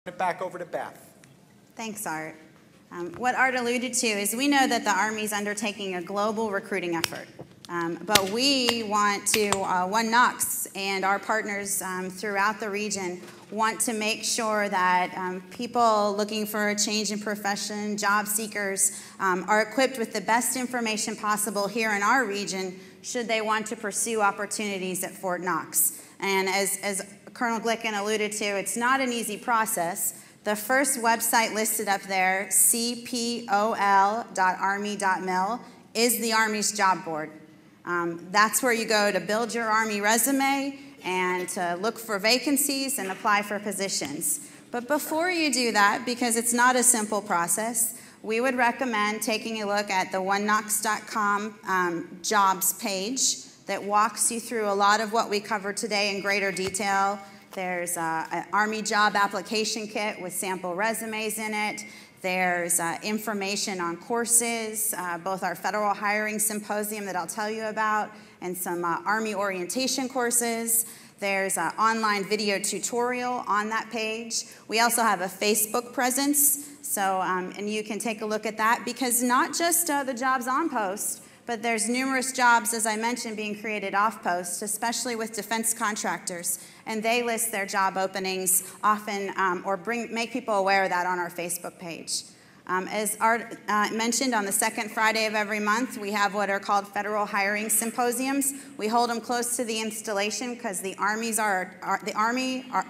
it back over to Beth. Thanks, Art. What Art alluded to is we know that the Army is undertaking a global recruiting effort. But we want to, One Knox and our partners throughout the region want to make sure that people looking for a change in profession, job seekers, are equipped with the best information possible here in our region should they want to pursue opportunities at Fort Knox. And as Colonel Glicken alluded to, it's not an easy process. The first website listed up there, cpol.army.mil, is the Army's job board. That's where you go to build your Army resume and to look for vacancies and apply for positions. But before you do that, because it's not a simple process, we would recommend taking a look at the oneknox.com jobs page that walks you through a lot of what we covered today in greater detail. There's an Army job application kit with sample resumes in it. There's information on courses, both our federal hiring symposium that I'll tell you about, and some Army orientation courses. There's an online video tutorial on that page. We also have a Facebook presence, so and you can take a look at that, because not just the jobs on post, but there's numerous jobs, as I mentioned, being created off post, especially with defense contractors, and they list their job openings often or make people aware of that on our Facebook page. As Art mentioned, on the second Friday of every month, we have what are called federal hiring symposiums. We hold them close to the installation because the Army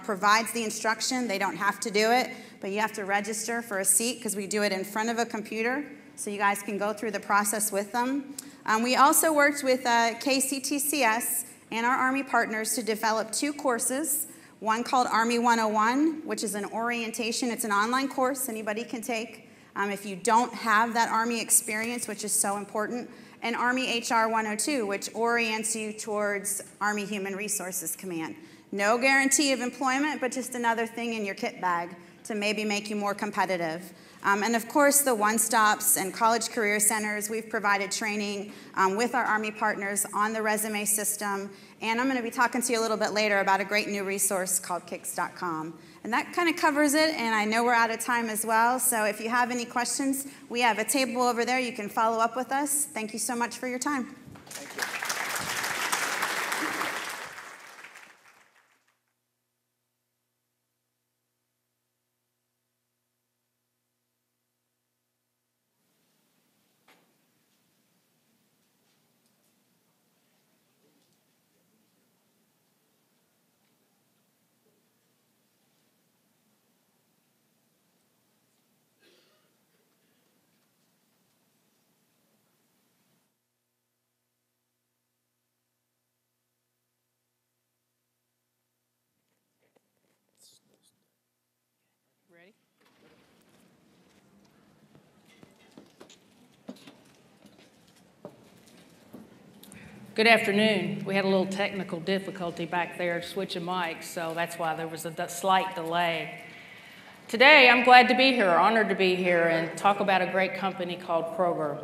provides the instruction. They don't have to do it, but you have to register for a seat because we do it in front of a computer, so you guys can go through the process with them. We also worked with KCTCS and our Army partners to develop 2 courses, one called Army 101, which is an orientation. It's an online course anybody can take if you don't have that Army experience, which is so important, and Army HR 102, which orients you towards Army Human Resources Command. No guarantee of employment, but just another thing in your kit bag to maybe make you more competitive. And of course, the one-stops and college career centers, we've provided training with our Army partners on the resume system. And I'm going to be talking to you a little bit later about a great new resource called Kicks.com. And that kind of covers it, and I know we're out of time as well. So if you have any questions, we have a table over there. You can follow up with us. Thank you so much for your time. Thank you. Ready? Good afternoon. We had a little technical difficulty back there switching mics, so that's why there was a slight delay. Today, I'm glad to be here, honored to be here, and talk about a great company called Kroger.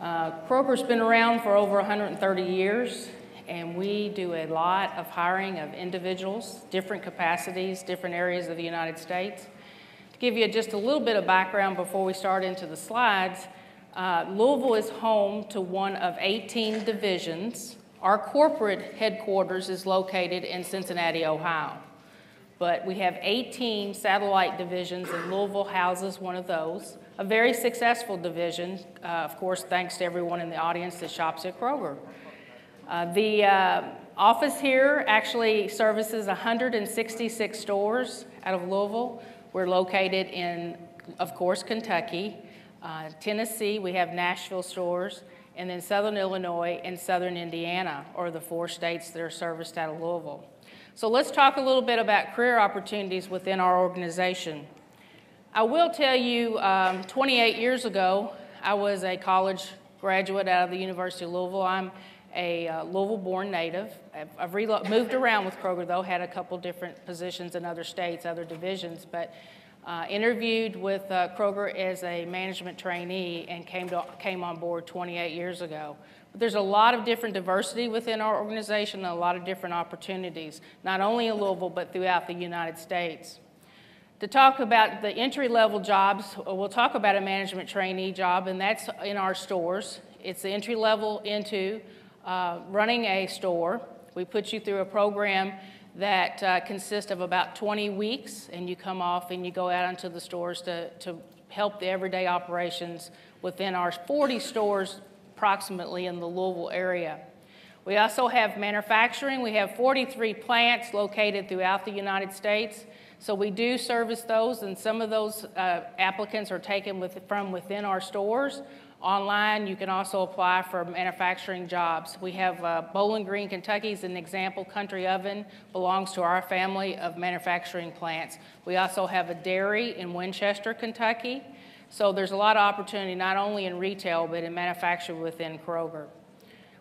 Kroger's been around for over 130 years, and we do a lot of hiring of individuals, different capacities, different areas of the United States. To give you just a little bit of background before we start into the slides, Louisville is home to one of 18 divisions. Our corporate headquarters is located in Cincinnati, Ohio. But we have 18 satellite divisions, and Louisville houses one of those. A very successful division, of course, thanks to everyone in the audience that shops at Kroger. The office here actually services 166 stores out of Louisville. We're located in, of course, Kentucky, Tennessee, we have Nashville stores, and then Southern Illinois and Southern Indiana are the 4 states that are serviced out of Louisville. So let's talk a little bit about career opportunities within our organization. I will tell you, 28 years ago, I was a college graduate out of the University of Louisville. I'm a Louisville-born native. I've moved around with Kroger, though, had a couple different positions in other states, other divisions, but interviewed with Kroger as a management trainee and came on board 28 years ago. But there's a lot of different diversity within our organization and a lot of different opportunities, not only in Louisville, but throughout the United States. To talk about the entry-level jobs, we'll talk about a management trainee job, and that's in our stores. It's the entry level into running a store. We put you through a program that consists of about 20 weeks, and you come off and you go out into the stores to help the everyday operations within our 40 stores approximately in the Louisville area. We also have manufacturing. We have 43 plants located throughout the United States. So we do service those, and some of those applicants are taken from within our stores. Online, you can also apply for manufacturing jobs. We have Bowling Green, Kentucky is an example. Country Oven belongs to our family of manufacturing plants. We also have a dairy in Winchester, Kentucky. So there's a lot of opportunity not only in retail, but in manufacturing within Kroger.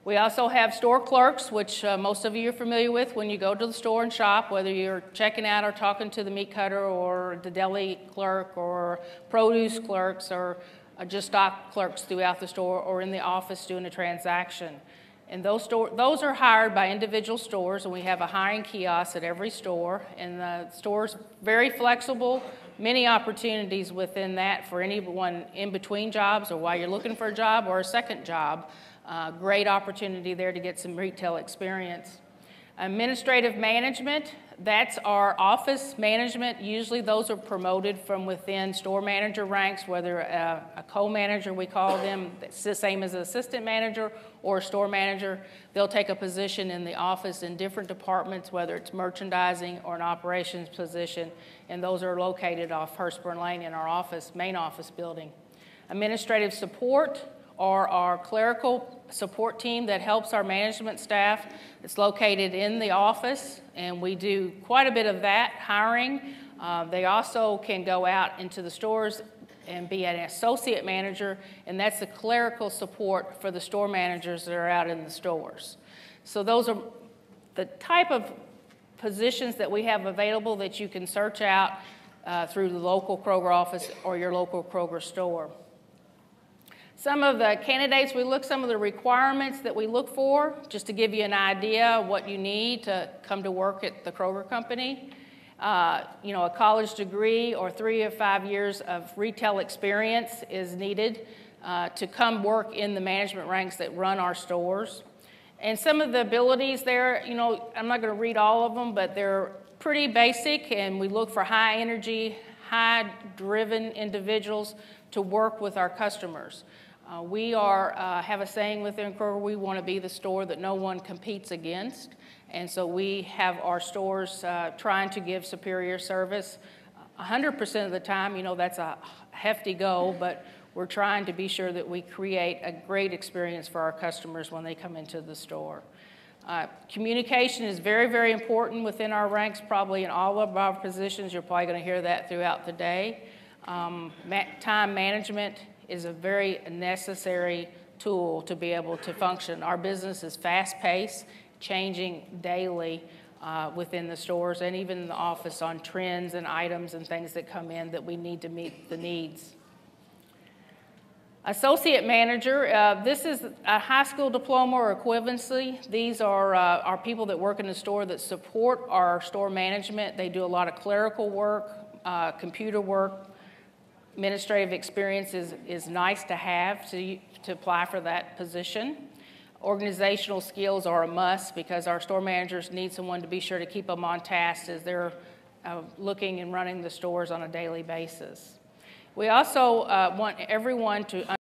We also have store clerks, which most of you are familiar with when you go to the store and shop, whether you're checking out or talking to the meat cutter or the deli clerk or produce clerks or just stock clerks throughout the store or in the office doing a transaction. And those are hired by individual stores, and we have a hiring kiosk at every store. And the store's very flexible, many opportunities within that for anyone in between jobs or while you're looking for a job or a second job. Great opportunity there to get some retail experience. Administrative management, that's our office management. Usually those are promoted from within store manager ranks, whether a co-manager, we call them, it's the same as an assistant manager or a store manager. They'll take a position in the office in different departments, whether it's merchandising or an operations position, and those are located off Hurstburn Lane in our main office building. Administrative support, or our clerical support team that helps our management staff. It's located in the office, and we do quite a bit of that hiring. They also can go out into the stores and be an associate manager, and that's the clerical support for the store managers that are out in the stores. So those are the type of positions that we have available that you can search out through the local Kroger office or your local Kroger store. Some of the candidates, some of the requirements that we look for, just to give you an idea of what you need to come to work at the Kroger company. A college degree or 3 or 5 years of retail experience is needed to come work in the management ranks that run our stores. And some of the abilities there, I'm not going to read all of them, but they're pretty basic, and we look for high energy, high-driven individuals to work with our customers. We have a saying within Kroger, we want to be the store that no one competes against. And so we have our stores trying to give superior service. 100% of the time, that's a hefty goal, but we're trying to be sure that we create a great experience for our customers when they come into the store. Communication is very, very important within our ranks, probably in all of our positions. You're probably going to hear that throughout the day. Time management is a very necessary tool to be able to function. Our business is fast-paced, changing daily within the stores and even in the office on trends and items and things that come in that we need to meet the needs. Associate manager, this is a high school diploma or equivalency. These are our people that work in the store that support our store management. They do a lot of clerical work, computer work. Administrative experience is nice to have to apply for that position. Organizational skills are a must because our store managers need someone to be sure to keep them on task as they're looking and running the stores on a daily basis. We also want everyone to